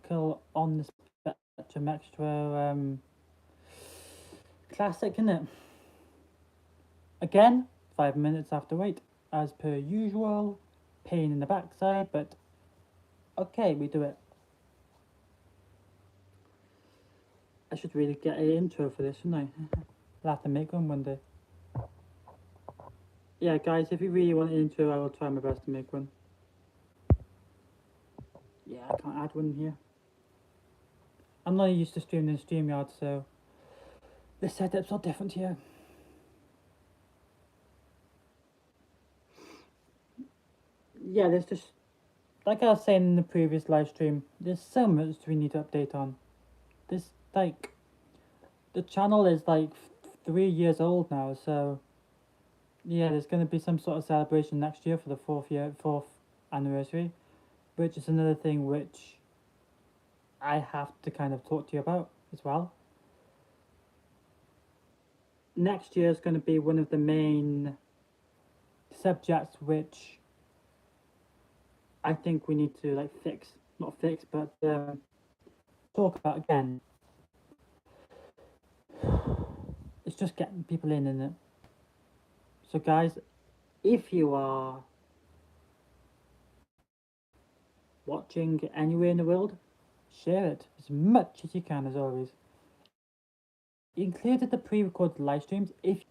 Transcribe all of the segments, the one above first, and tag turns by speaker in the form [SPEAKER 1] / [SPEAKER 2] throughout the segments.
[SPEAKER 1] typical on the Spectrum Extra classic, isn't it? Again, 5 minutes after wait, as per usual. Pain in the backside, but okay, we do it. I should really get an intro for this, shouldn't I? I'll have to make one day. Yeah, guys, if you really want an intro, I will try my best to make one. Yeah, I can't add one here. I'm not used to streaming in StreamYard, so the setups are different here. Yeah, there's just, like I was saying in the previous live stream, there's so much we need to update on. This, like, the channel is like 3 years old now, so yeah, there's going to be some sort of celebration next year for the fourth anniversary, which is another thing which I have to kind of talk to you about as well. Next year is going to be one of the main subjects which I think we need to like not fix, but talk about again. It's just getting people in it. So guys, if you are watching anywhere in the world, share it as much as you can, as always. Included the pre-recorded live streams if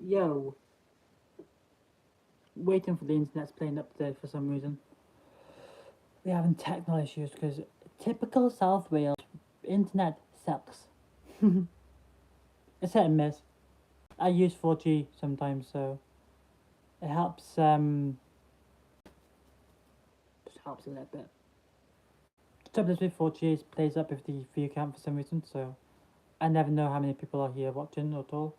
[SPEAKER 1] yo, waiting for the internet's playing up today for some reason. We're having technical issues because typical South Wales internet sucks. It's hit and miss. I use 4G sometimes, so it helps. Just helps a little bit. The trouble is with 4G, it plays up with the view count for some reason, so I never know how many people are here watching at all.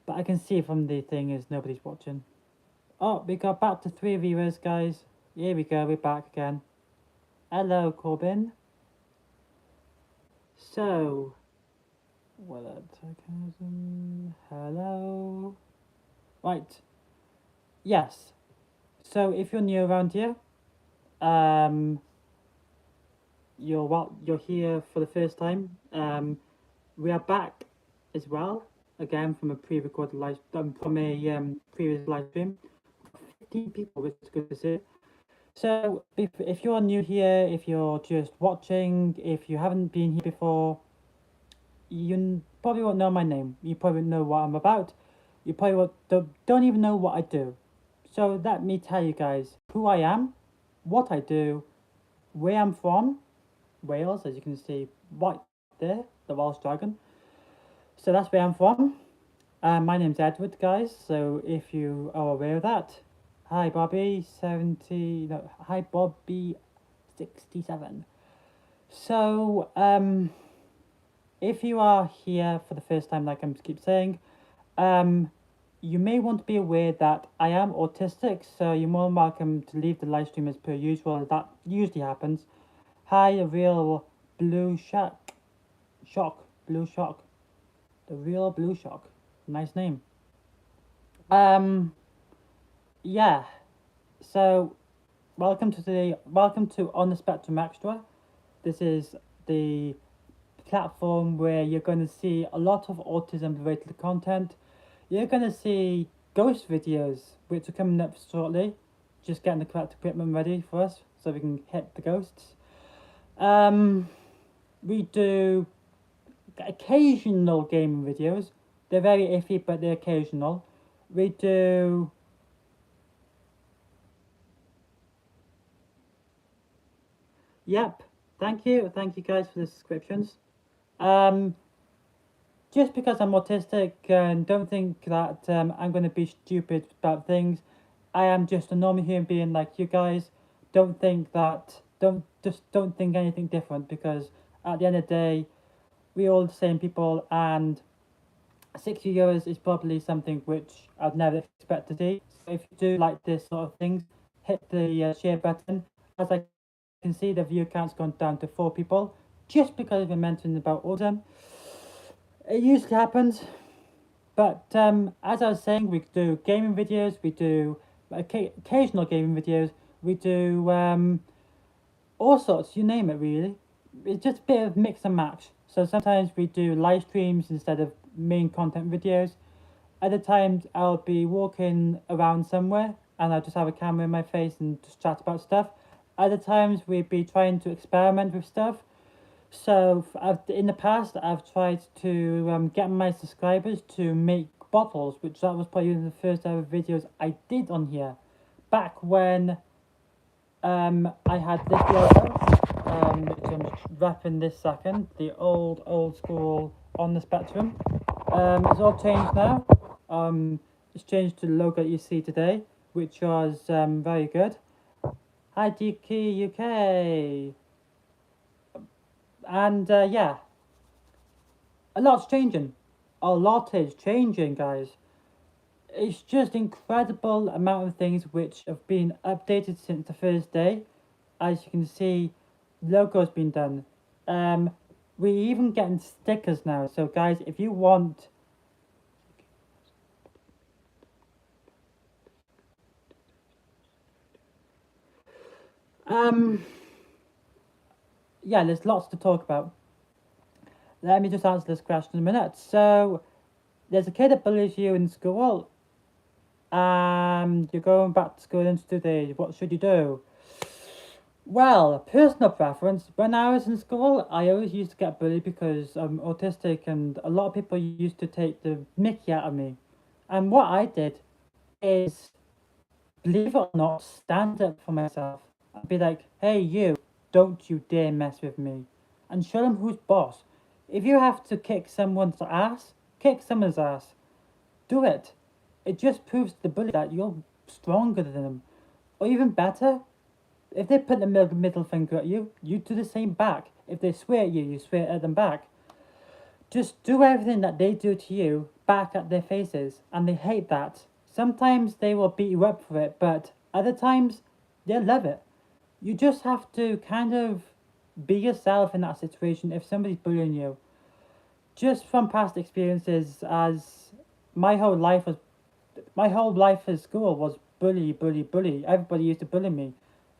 [SPEAKER 1] But I can see from the thing is nobody's watching. Oh, we got back to 3 viewers, guys. Here we go, we're back again. Hello, Corbin. So, hello. Right. Yes. So if you're new around here, you're here for the first time. We are back as well, again from a pre-recorded live from a previous live stream. 15 people, which is good to see. So if you're new here, if you're just watching, if you haven't been here before, you probably won't know my name. You probably won't know what I'm about. You probably don't even know what I do. So let me tell you guys who I am, what I do, where I'm from, Wales, as you can see right there, the Welsh Dragon. So that's where I'm from. My name's Edward, guys, so if you are aware of that. Hi Bobby, 70, no, hi Bobby, 67. So, if you are here for the first time, like I keep saying, you may want to be aware that I am autistic, so you're more than welcome to leave the live stream as per usual. That usually happens. Hi, a real blue shock, blue shock, the real blue shock. Nice name. Yeah. So, welcome to On the Spectrum Extra. This is the platform where you're going to see a lot of autism related content. You're going to see ghost videos, which are coming up shortly. Just getting the correct equipment ready for us so we can hit the ghosts. We do occasional gaming videos. They're very iffy, but they're occasional. We do... Yep. Thank you guys for the subscriptions. Just because I'm autistic and don't think that I'm going to be stupid about things, I am just a normal human being like you guys. Don't think anything different, because at the end of the day, we're all the same people, and 60 euros is probably something which I'd never expect to see. So if you do like this sort of things, hit the share button. As I can see, the view count's gone down to 4 people, just because we mentioned about autism. It usually happens. But as I was saying, we do gaming videos, we do occasional gaming videos, we do all sorts, you name it really. It's just a bit of mix and match. So sometimes we do live streams instead of main content videos. Other times I'll be walking around somewhere and I'll just have a camera in my face and just chat about stuff. Other times we'd be trying to experiment with stuff. So in the past, I've tried to get my subscribers to make bottles, which that was probably one of the first ever videos I did on here. Back when I had this logo, which I'm wrapping this second, the old school On the Spectrum. It's all changed now. It's changed to the logo that you see today, which was very good. Hi DK UK. And yeah, a lot's changing. A lot is changing, guys. It's just incredible amount of things which have been updated since the first day. As you can see, logo's been done. We even getting stickers now. So guys, if you want yeah, there's lots to talk about. Let me just answer this question in a minute. So there's a kid that bullies you in school. You're going back to school in 2 days. What should you do? Well, personal preference. When I was in school, I always used to get bullied because I'm autistic, and a lot of people used to take the mickey out of me. And what I did is, believe it or not, stand up for myself and be like, hey, you, don't you dare mess with me. And show them who's boss. If you have to kick someone's ass, kick someone's ass. Do it. It just proves to the bully that you're stronger than them. Or even better, if they put the middle finger at you, you do the same back. If they swear at you, you swear at them back. Just do everything that they do to you back at their faces, and they hate that. Sometimes they will beat you up for it, but other times they'll love it. You just have to kind of be yourself in that situation if somebody's bullying you. Just from past experiences, as my whole life was, my whole life at school was bully, bully, bully. Everybody used to bully me.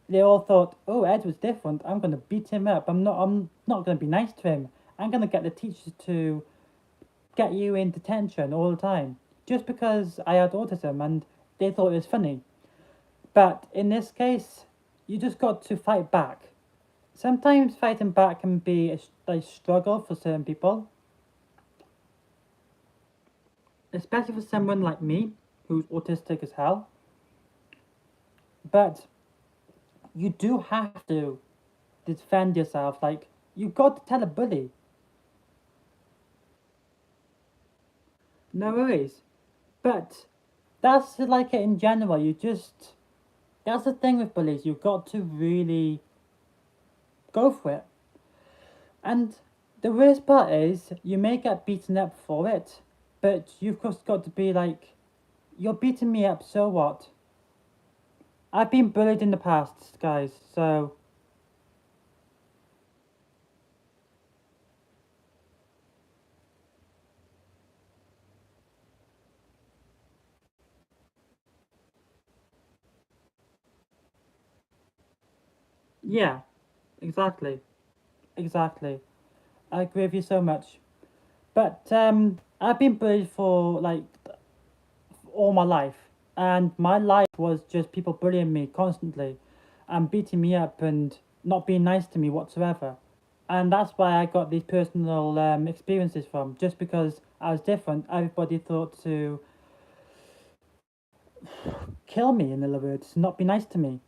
[SPEAKER 1] They all thought, oh, Ed was different. I'm gonna beat him up. I'm not gonna be nice to him. I'm gonna get the teachers to get you in detention all the time. Just because I had autism and they thought it was funny. But in this case, you just got to fight back. Sometimes fighting back can be a struggle for certain people, especially for someone like me who's autistic as hell. But you do have to defend yourself. Like, you got to tell a bully. No worries. But that's like it in general. That's the thing with bullies. You've got to really go for it. And the worst part is, you may get beaten up for it, but you've just got to be like, you're beating me up, so what? I've been bullied in the past, guys, so yeah, exactly. Exactly. I agree with you so much. But I've been bullied for like all my life, and my life was just people bullying me constantly and beating me up and not being nice to me whatsoever. And that's why I got these personal experiences from. Just because I was different, everybody thought to kill me, in other words, not be nice to me.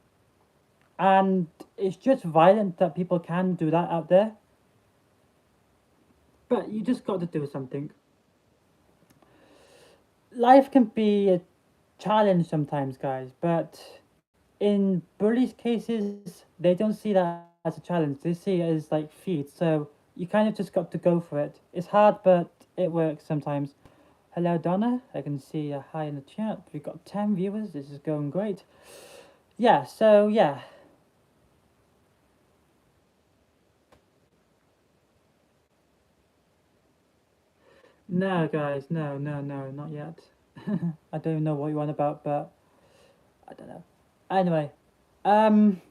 [SPEAKER 1] And it's just violent that people can do that out there. But you just got to do something. Life can be a challenge sometimes, guys, but in bullies' cases, they don't see that as a challenge. They see it as like feed. So you kind of just got to go for it. It's hard, but it works sometimes. Hello, Donna. I can see a hi in the chat. We've got 10 viewers. This is going great. Yeah, so yeah. No, guys, no, no, no, not yet. I don't know what you want about, but I don't know. Anyway,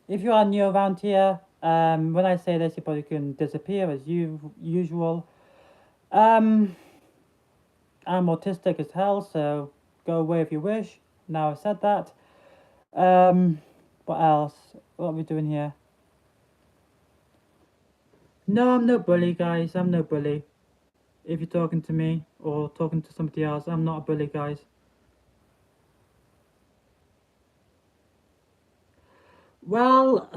[SPEAKER 1] if you are new around here, when I say this, you probably can disappear as usual. Um, I'm autistic as hell, so go away if you wish. Now I've said that. Um, what else? What are we doing here? No, I'm no bully, guys. I'm no bully. If you're talking to me or talking to somebody else, I'm not a bully, guys. Well,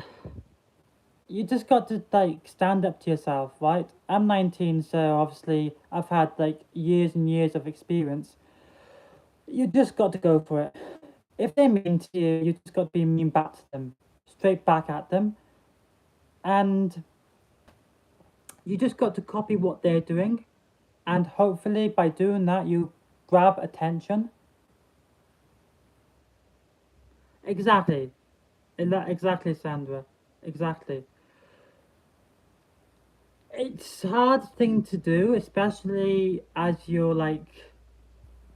[SPEAKER 1] you just got to like stand up to yourself, right? I'm 19, so obviously I've had like years and years of experience. You just got to go for it. If they're mean to you, you just got to be mean back to them, straight back at them, and you just got to copy what they're doing, and hopefully by doing that you grab attention. Exactly. Exactly, Sandra. Exactly. It's a hard thing to do, especially as you're like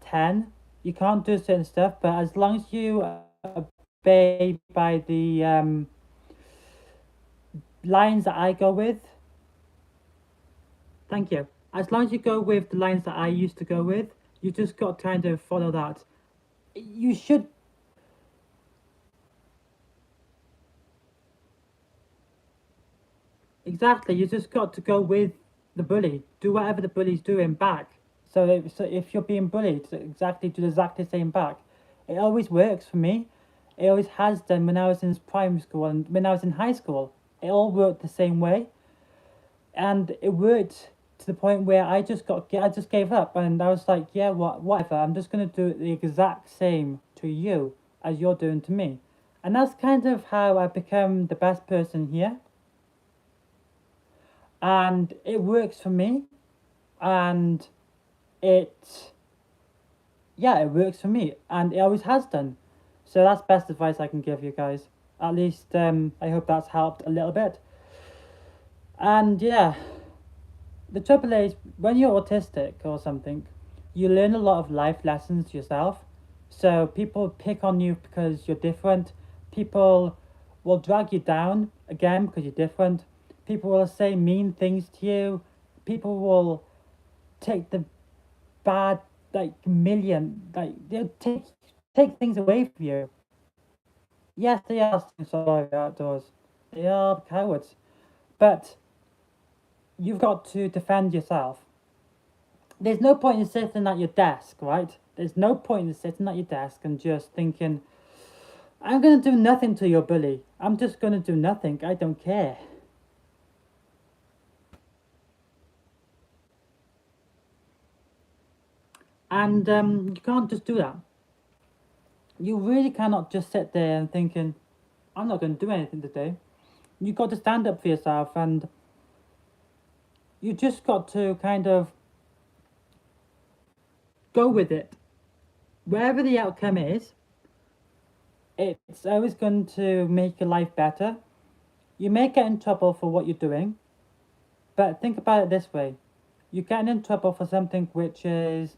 [SPEAKER 1] 10. You can't do certain stuff, but as long as you obey by the lines that I go with, thank you. As long as you go with the lines that I used to go with, you just got to kind of follow that. You should. Exactly, you just got to go with the bully. Do whatever the bully's doing back. So if you're being bullied, do exactly the same back. It always works for me. It always has done when I was in primary school and when I was in high school. It all worked the same way, and it worked to the point where I just gave up, and I was like, yeah, whatever. I'm just gonna do the exact same to you as you're doing to me, and that's kind of how I become the best person here, and it works for me, and it yeah, it works for me, and it always has done. So that's best advice I can give you guys. At least I hope that's helped a little bit. And yeah, the trouble is when you're autistic or something, you learn a lot of life lessons yourself. So people pick on you because you're different. People will drag you down again because you're different. People will say mean things to you. People will take the bad they'll take things away from you. Yes, they are sorry outdoors. They are cowards. But you've got to defend yourself. There's no point in sitting at your desk, right? There's no point in sitting at your desk and just thinking, I'm gonna do nothing to your bully. I'm just gonna do nothing. I don't care. And you can't just do that. You really cannot just sit there and thinking, I'm not gonna do anything today. You got to stand up for yourself, and you just got to kind of go with it. Wherever the outcome is, it's always going to make your life better. You may get in trouble for what you're doing, but think about it this way. You're getting in trouble for something which is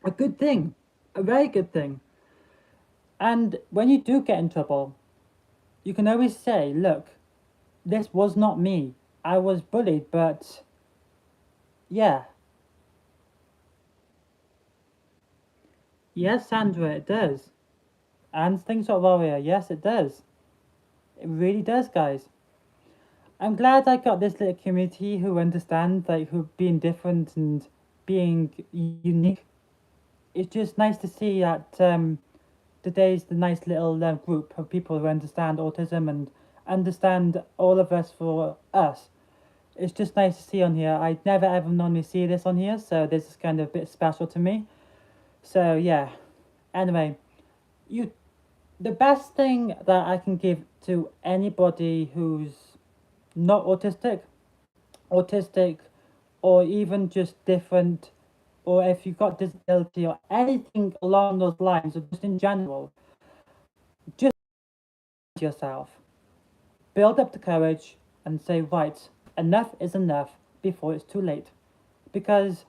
[SPEAKER 1] a good thing, a very good thing. And when you do get in trouble, you can always say, look, this was not me. I was bullied, but yeah. Yes, Sandra, it does. And things of warrior, yes, it does. It really does, guys. I'm glad I got this little community who understand, like, who being different and being unique. It's just nice to see that today's the nice little group of people who understand autism and understand all of us for us. It's just nice to see on here. I never ever normally see this on here, so this is kind of a bit special to me. So yeah. Anyway, you the best thing that I can give to anybody who's not autistic, or even just different, or if you've got disability or anything along those lines, or just in general, just yourself. Build up the courage and say, right, enough is enough before it's too late. because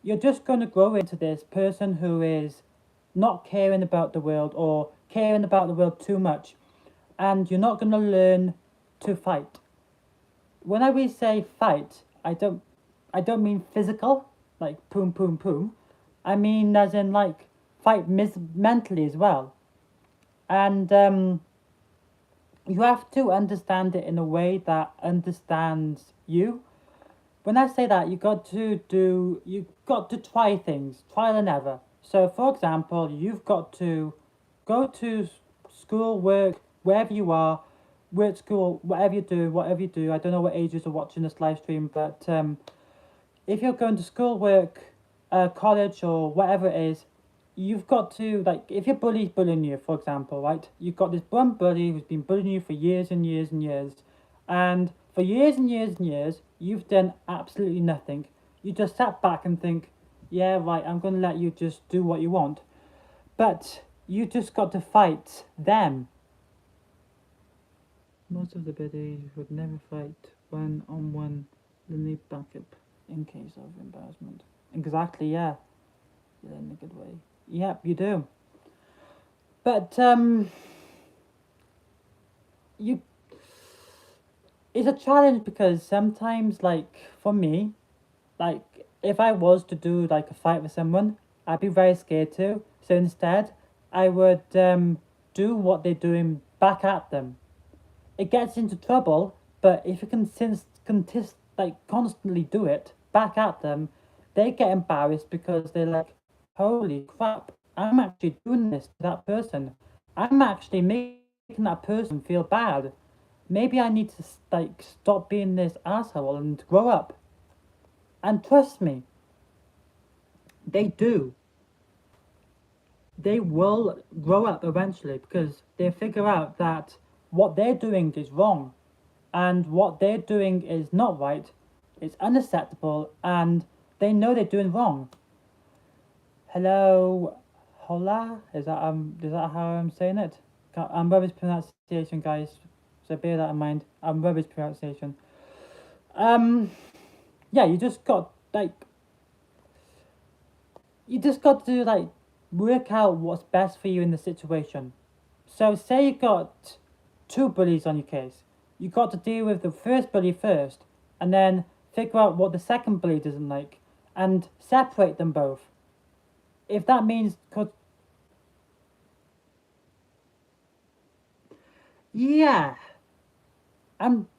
[SPEAKER 1] you're just going to grow into this person who is not caring about the world or caring about the world too much, and you're not going to learn to fight. When I really say fight, I don't mean physical, like poom poom poom. I mean as in like fight mentally as well. And you have to understand it in a way that understands you. When I say that, you got to try things, trial and error. So, for example, you've got to go to school, work, wherever you are, work, school, whatever you do. I don't know what ages are watching this live stream, but if you're going to school, work, college, or whatever it is, you've got to, like, if your bully's bullying you, for example, right? You've got this one bully who's been bullying you for years and years and years, and for years and years and years, you've done absolutely nothing. You just sat back and think, yeah, right, I'm going to let you just do what you want. But you just got to fight them. Most of the bullies would never fight one-on-one. They need backup in case of embarrassment. Exactly, yeah. Yeah, in a good way. Yep, you do. But you it's a challenge because sometimes, like, for me, like, if I was to do like a fight with someone, I'd be very scared too. So instead, I would do what they're doing back at them. It gets into trouble, but if you can like constantly do it back at them, they get embarrassed because they're like, holy crap, I'm actually doing this to that person. I'm actually making that person feel bad. Maybe I need to like stop being this asshole and grow up. And trust me, they do. They will grow up eventually because they figure out that what they're doing is wrong and what they're doing is not right, it's unacceptable, and they know they're doing wrong. Hello, hola, is that how I'm saying it? I'm rubbish pronunciation, guys, so bear that in mind. I'm rubbish pronunciation. Yeah, you just got to like work out what's best for you in the situation. So say you got two bullies on your case. You got to deal with the first bully first, and then figure out what the second bully doesn't like, and separate them both. If that means, yeah.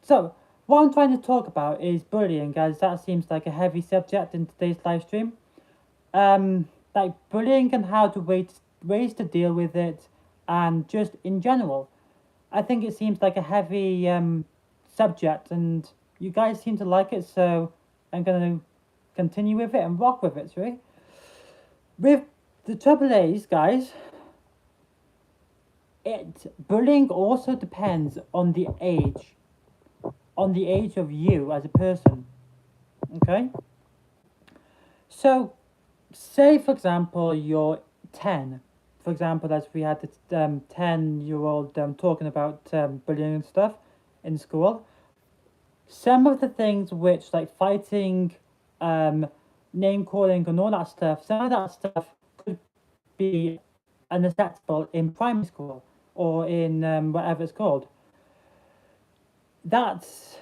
[SPEAKER 1] So what I'm trying to talk about is bullying, guys. That seems like a heavy subject in today's live stream. Like bullying and how to ways to deal with it, and just in general. I think it seems like a heavy subject, and you guys seem to like it, so I'm gonna continue with it and rock with it, right? With the trouble is, guys, bullying also depends on the age of you as a person. Okay, so say for example you're 10. For example, as we had this 10-year-old talking about bullying and stuff in school. Some of the things which like fighting, name calling and all that stuff, some of that stuff could be unacceptable in primary school or in whatever it's called. That's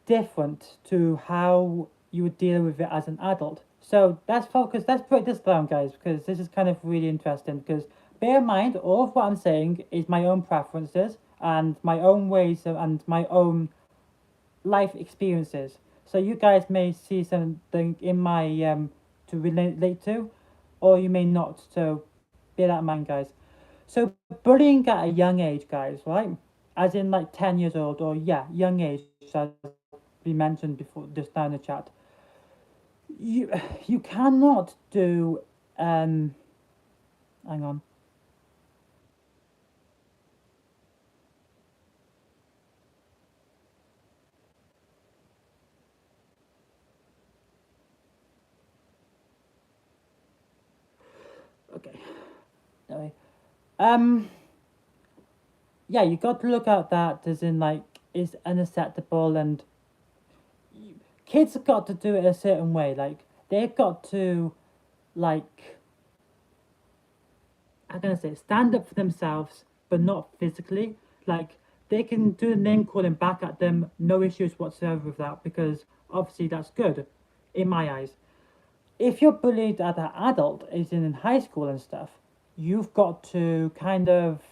[SPEAKER 1] different to how you would deal with it as an adult. So let's break this down, guys, because this is kind of really interesting. Because bear in mind, all of what I'm saying is my own preferences and my own ways and my own life experiences. So you guys may see something in my to relate to, or you may not. So bear that in mind, guys. So bullying at a young age, guys, right? As in like 10 years old, or yeah, young age, as we mentioned before, just now in the chat. You you cannot do hang on. Okay. Sorry. Um yeah, you got to look at that as in like it's unacceptable, and kids have got to do it a certain way. Like they've got to, like, how can I say, stand up for themselves, but not physically. Like, they can do the name calling back at them, no issues whatsoever with that, because obviously that's good, in my eyes. If you're bullied at an adult, as in high school and stuff, you've got to kind of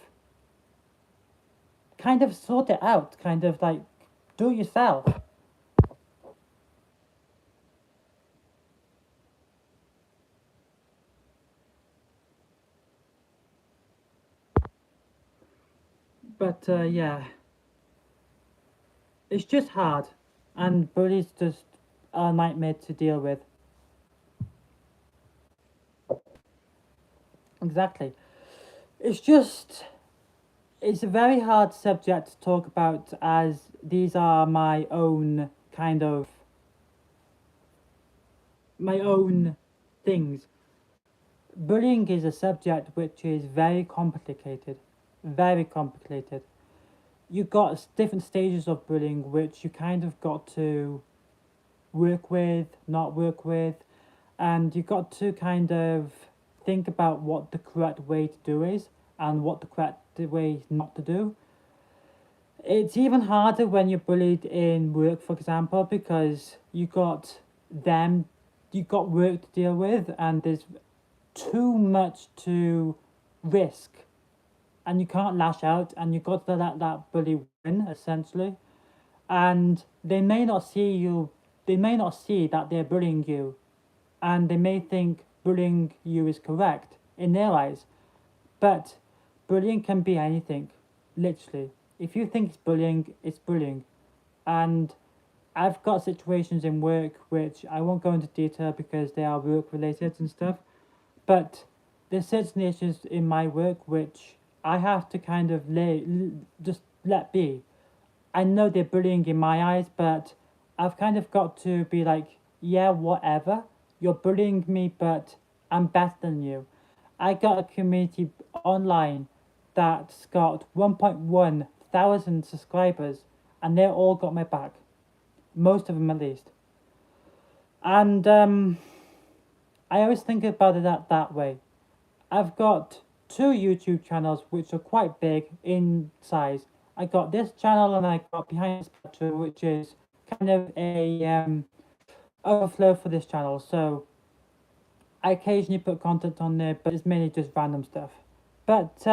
[SPEAKER 1] sort it out, kind of like do it yourself. But yeah, it's just hard, and bullies just are a nightmare to deal with. Exactly. It's just, it's a very hard subject to talk about, as these are my own things. Bullying is a subject which is very complicated, very complicated. You've got different stages of bullying which you kind of got to work with, not work with, and you've got to kind of think about what the correct way to do is and what the correct way not to do. It's even harder when you're bullied in work, for example, because them, you got work to deal with, and there's too much to risk, and you can't lash out, and you got to let that bully win essentially, and they may not see that they're bullying you, and they may think bullying you is correct in their eyes, but bullying can be anything, literally. If you think it's bullying, it's bullying. And I've got situations in work which I won't go into detail because they are work related and stuff, but there's certain issues in my work which I have to kind of just let be. I know they're bullying in my eyes, but I've kind of got to be like, yeah, whatever. You're bullying me, but I'm better than you. I got a community online that's got 1.1 thousand subscribers, and they all got my back. Most of them, at least. And I always think about it that way. I've got two YouTube channels which are quite big in size. I got this channel and I got Behind the Spectrum, which is kind of a overflow for this channel. So I occasionally put content on there, but it's mainly just random stuff. But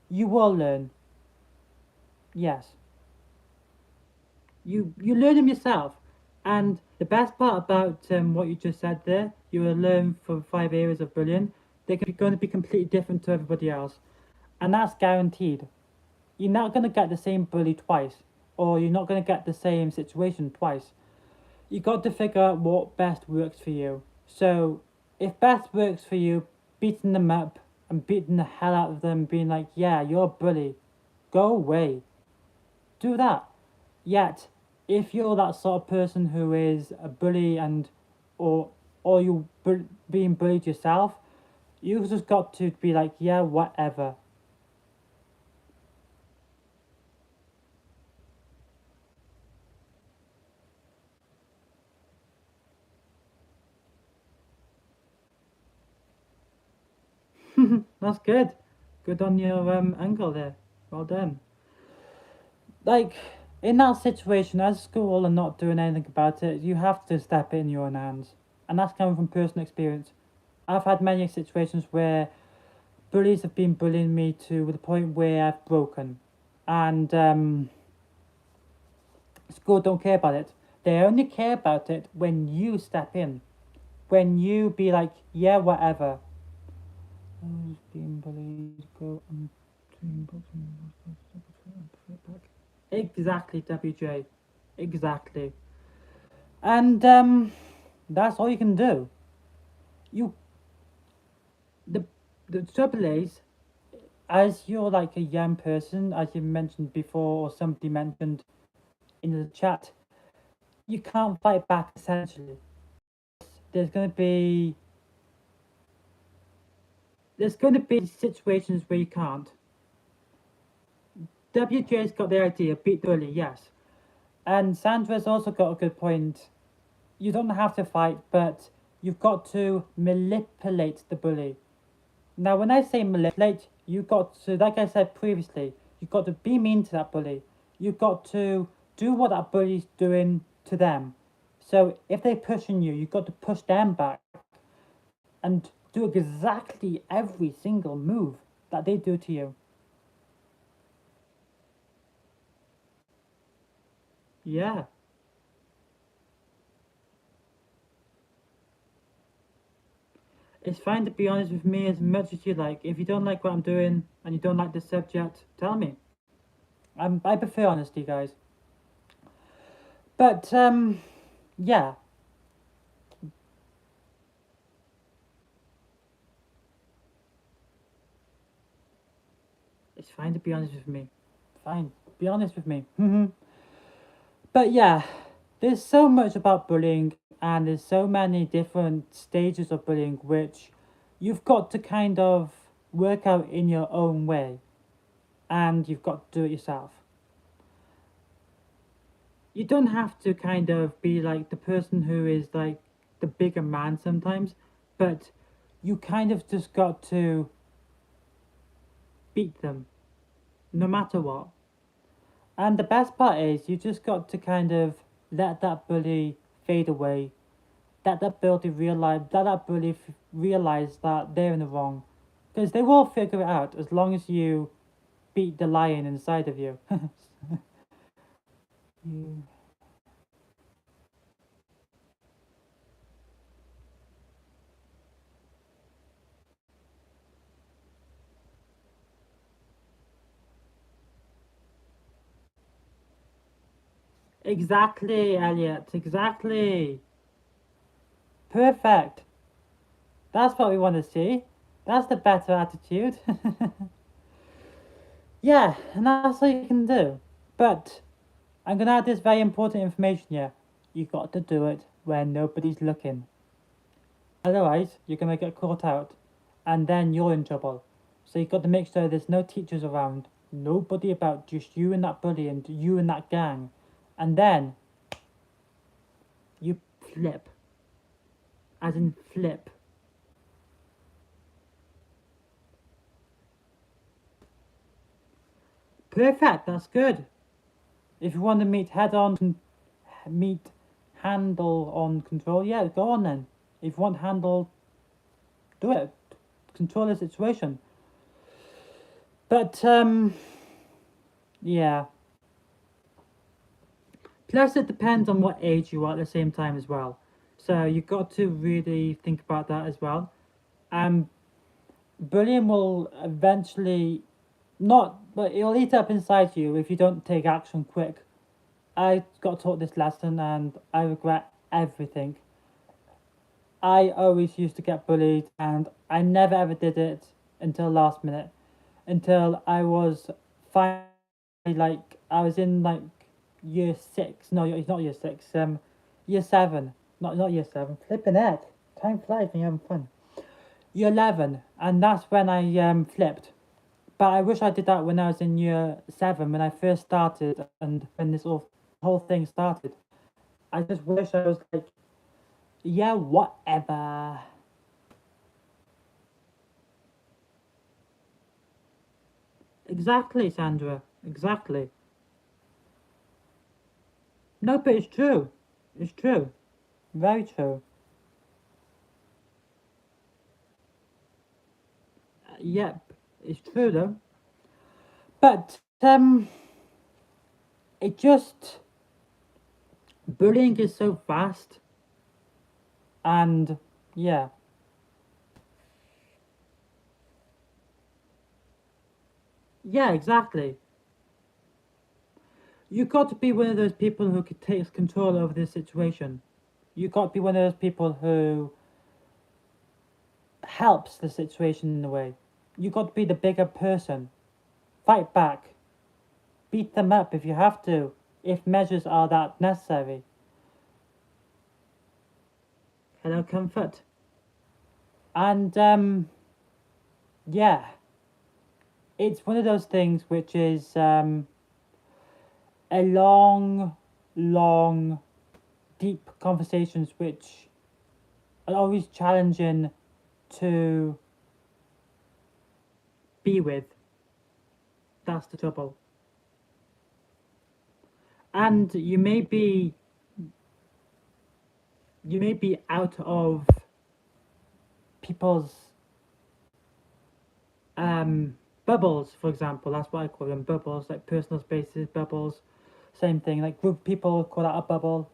[SPEAKER 1] you will learn. Yes, you learn them yourself. And the best part about what you just said there, you will learn from 5 areas of bullying. They're going to be completely different to everybody else, and that's guaranteed. You're not going to get the same bully twice, or you're not going to get the same situation twice. You got to figure out what best works for you. So if best works for you, beating them up and beating the hell out of them, being like, yeah, you're a bully, go away. Do that. Yet, if you're that sort of person who is a bully and or you being bullied yourself, you've just got to be like, yeah, whatever. That's good. Good on your angle there. Well done. Like, in that situation, as school and not doing anything about it, you have to step it in your own hands. And that's coming from personal experience. I've had many situations where bullies have been bullying me to the point where I've broken. And school don't care about it. They only care about it when you step in. When you be like, yeah, whatever. Who's being bullied? Go on. Exactly, WJ. Exactly. And that's all you can do. You the the trouble is, as you're like a young person, as you mentioned before, or somebody mentioned in the chat, you can't fight back essentially. There's gonna be situations where you can't. WJ's got the idea, beat the bully, yes. And Sandra's also got a good point. You don't have to fight, but you've got to manipulate the bully. Now, when I say manipulate, you've got to, like I said previously, you've got to be mean to that bully. You've got to do what that bully's doing to them. So if they're pushing you, you've got to push them back and do exactly every single move that they do to you. Yeah. It's fine to be honest with me as much as you like. If you don't like what I'm doing and you don't like the subject, tell me. I prefer honesty, guys. But yeah, it's fine to be honest with me. Fine, be honest with me. But yeah, there's so much about bullying, and there's so many different stages of bullying which you've got to kind of work out in your own way, and you've got to do it yourself. You don't have to kind of be like the person who is like the bigger man sometimes, but you kind of just got to beat them no matter what. And the best part is you just got to kind of let that bully fade away. That bully realize that they're in the wrong, because they will figure it out as long as you beat the lion inside of you. You- Exactly, Elliot. Exactly. Perfect. That's what we want to see. That's the better attitude. Yeah, and that's all you can do. But I'm gonna add this very important information here. You got to do it when nobody's looking. Otherwise, you're gonna get caught out, and then you're in trouble. So you got to make sure there's no teachers around, nobody about, just you and that bully and you and that gang, and then you flip, as in flip. Perfect. That's good. If you want to meet handle on control, yeah, go on then. If you want handle, do it. Control the situation. But yeah. Plus, it depends on what age you are at the same time as well. So you've got to really think about that as well. Um, Bullying will eventually not, but it'll eat up inside you if you don't take action quick. I got taught this lesson and I regret everything. I always used to get bullied and I never ever did it until last minute. Until I was finally like I was in like year six. No, it's not year six. Year seven. Not year seven. Flipping heck. Time flies when you're having fun. Year 11, and that's when I flipped. But I wish I did that when I was in year seven when I first started and when this whole thing started. I just wish I was like, yeah, whatever. Exactly, Sandra. Exactly. No, but it's true. It's true. Very true. Yep, it's true though. But it just bullying is so fast, and yeah, yeah, exactly. You got to be one of those people who takes control over this situation. You got to be one of those people who helps the situation in a way. You got to be the bigger person. Fight back. Beat them up if you have to, if measures are that necessary. Hello, comfort. And yeah, it's one of those things which is a long, long, deep conversations which are always challenging to be with. That's the trouble. And you may be out of people's bubbles, for example. That's what I call them, bubbles, like personal spaces, bubbles. Same thing, like group people call that a bubble.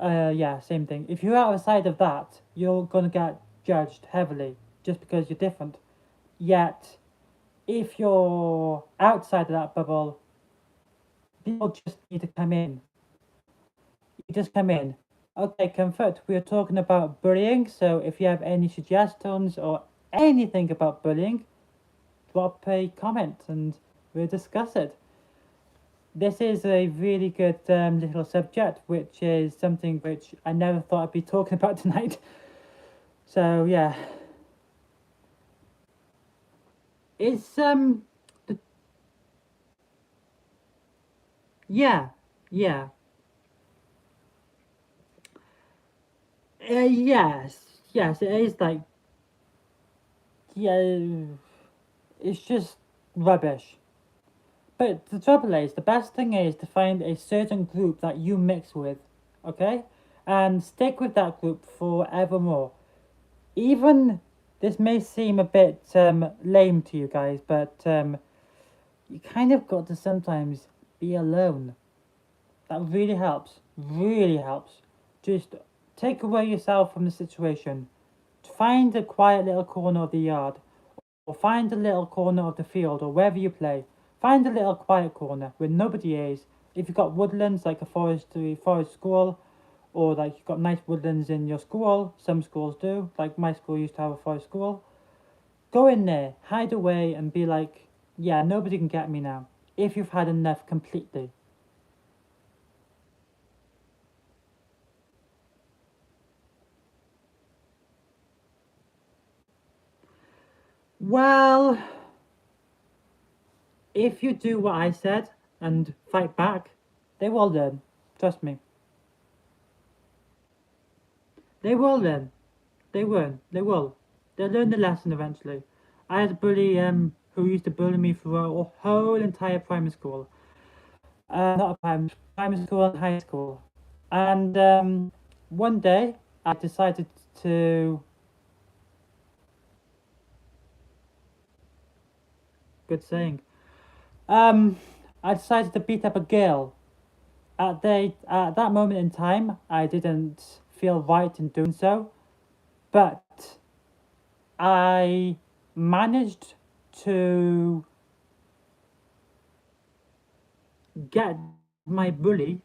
[SPEAKER 1] Yeah, same thing. If you're outside of that, you're gonna get judged heavily just because you're different. Yet, if you're outside of that bubble, people just need to come in. You just come in. Okay, Comfort, we're talking about bullying, so if you have any suggestions or anything about bullying, drop a comment and we'll discuss it. This is a really good little subject, which is something which I never thought I'd be talking about tonight. So yeah, it's the, yeah, yeah, yes, it is like yeah, it's just rubbish. But the trouble is, the best thing is to find a certain group that you mix with, okay? And stick with that group forevermore. Even this may seem a bit lame to you guys, but you kind of got to sometimes be alone. That really helps. Really helps. Just take away yourself from the situation. Find a quiet little corner of the yard, or find a little corner of the field, or wherever you play. Find a little quiet corner where nobody is. If you've got woodlands like a forest school, or like you've got nice woodlands in your school, some schools do, like my school used to have a forest school. Go in there, hide away, and be like, yeah, nobody can get me now. If you've had enough completely. Well, if you do what I said and fight back, they will learn. Trust me. They will learn. They will. They will. They'll learn the lesson eventually. I had a bully who used to bully me for a whole entire primary school. Not a primary school and high school. And one day I decided to good saying. Um, I decided to beat up a girl. At that moment in time, I didn't feel right in doing so, but I managed to get my bully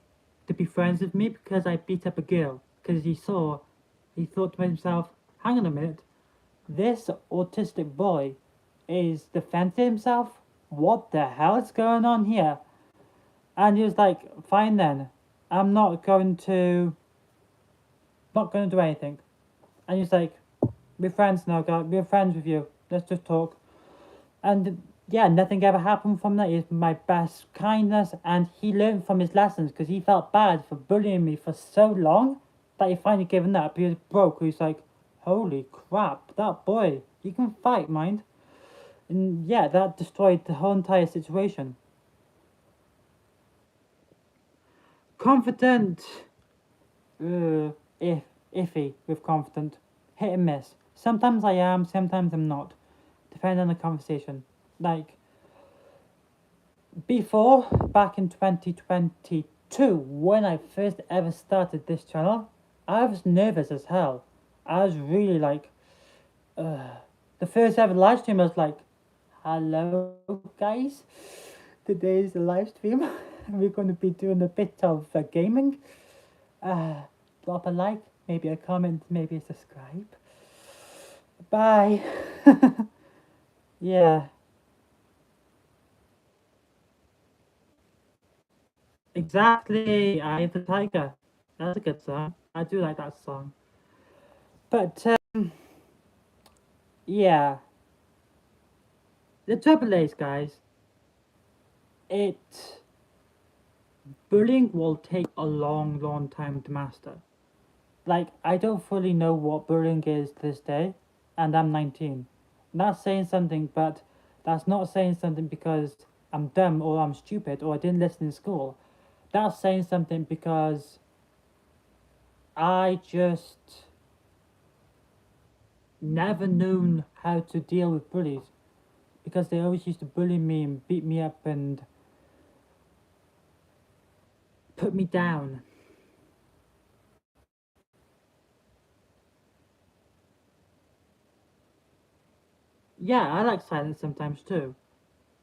[SPEAKER 1] to be friends with me because I beat up a girl. Because he thought to himself, hang on a minute, this autistic boy is defending himself? What the hell is going on here? And he was like, fine then, I'm not going to do anything. And he's like, we're friends now, guys, we're friends with you, let's just talk. And yeah, nothing ever happened from that. He's my best kindness, and he learned from his lessons because he felt bad for bullying me for so long that he finally given up. He was broke. He's like, holy crap, that boy, he can fight, mind. And yeah, that destroyed the whole entire situation. Confident, uh, if iffy with confident, hit and miss. Sometimes I am, sometimes I'm not, depending on the conversation. Like before, back in 2022, when I first ever started this channel, I was nervous as hell. I was really like, the first ever live stream, I was like, hello guys, today's the live stream. We're going to be doing a bit of gaming. Drop a like, maybe a comment, maybe a subscribe. Bye. Yeah. Exactly, Eye of the Tiger. That's a good song. I do like that song. But yeah, the trouble is, guys, it bullying will take a long, long time to master. Like, I don't fully know what bullying is to this day, and I'm 19. That's saying something, but that's not saying something because I'm dumb or I'm stupid or I didn't listen in school. That's saying something because I just never known how to deal with bullies because they always used to bully me and beat me up and put me down. Yeah, I like silence sometimes too.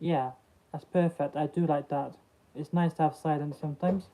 [SPEAKER 1] Yeah, that's perfect. I do like that. It's nice to have silence sometimes.